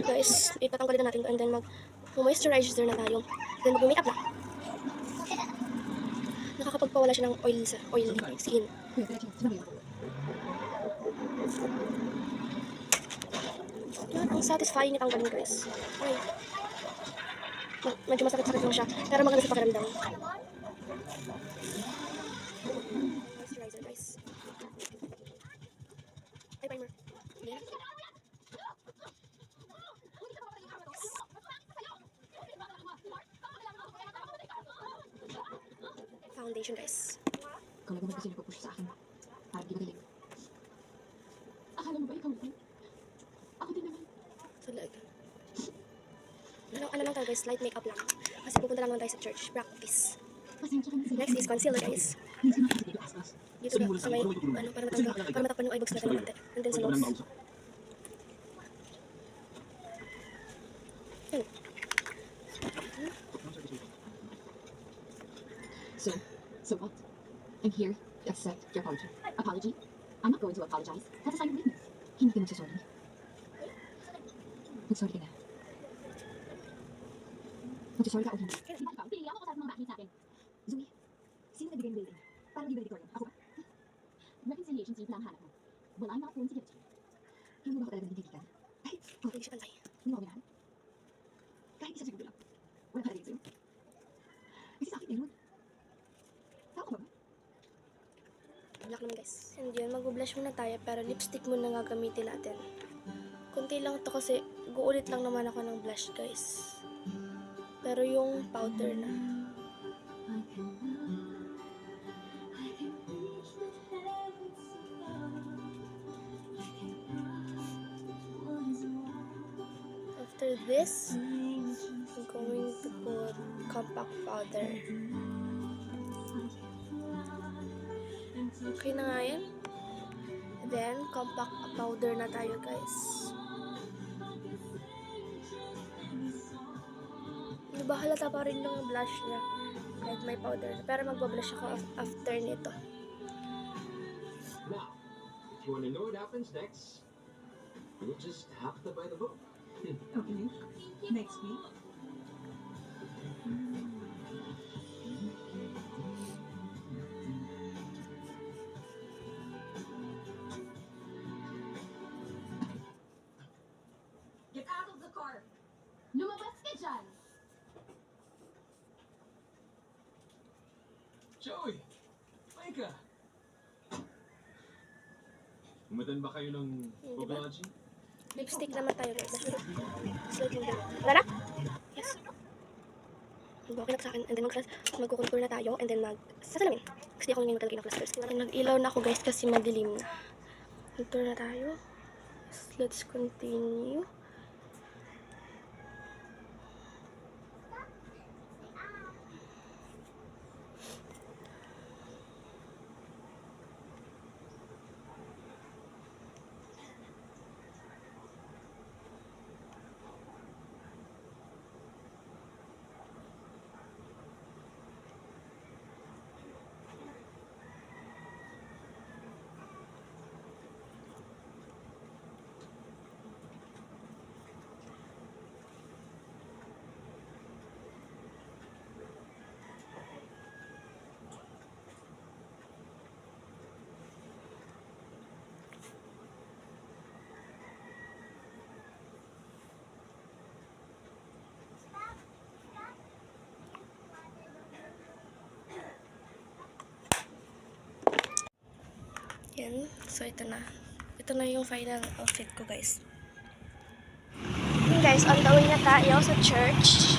Guys, itatanggalin na natin to and then mag-moisturizer na tayo. Then mag-makeup na. Nakakapagpawala siya ng oily skin. Yan, ang satisfying itanggalin guys. Ay. Medyo masakit-sakit lang siya, pero maganda sa pakiramdam. Moisturizer guys. Ay, primer. Yan. Foundation guys. Ikaw lang naman kasi nagpupush sa akin. Parang di magaling. Akala mo ba ikaw din? Ako din naman. Talaga. Ano lang tayo guys, light makeup lang. Kasi pupunta lang naman tayo sa church, practice. Pasensya ka na sila. Next is concealer guys. Minsan ako dito asas. Dito ba, sa may, para matakpan yung eyebags natin ng konti. And then sa nose. So what? I'm here to accept your apology. Apology? I'm not going to apologize. That's a sign of weakness. Hindi ka magsasorry. Magsorry ka na. Magsasorry ka o hindi? Pili ako kasama mga batteries natin. Zoe, sino nagbigay ng building? Parang di valedictorian. Ako ba? Reconciliation seat lang hanap mo. Well, I'm not going to give it to you. Hindi mo ba ako talaga naging kaibigan? Kahit, Hindi siya pantay. hindi mo ako minahal? Kahit isa segundo lang. Wala ka talaga sa'yo. Kasi sa akin, meron. Tao ka ba? Black naman guys. And yun, mag-blush muna tayo pero lipstick muna nga gamitin natin. Kunti lang to kasi guulit lang naman ako ng blush guys. Pero yung powder na. After this, I'm going to put compact powder. Okay na nga yan. Then, compact powder na tayo guys. Diba halata pa rin yung blush niya kahit may powder na. Pero magbablush ako after nito. Now, if you want to know what happens next, we'll just have to buy the book. Okay. Next week. Get out of the car! Lumabas ka dyan! Joey! Micah! Umutan ba kayo ng Diba? Boglaji? Lipstick naman tayo guys. Slightly down. Wala na? Yes. Okay na sa akin. And then magkukontour na tayo. And then sasalamin. Kasi ako ngayon magkalagay ng clusters. Nag-ilaw na ako guys kasi madilim na. Contour na tayo. Let's continue. Yan. So, ito na. Ito na yung final outfit ko, guys. Yun, guys. On the way na tayo sa church.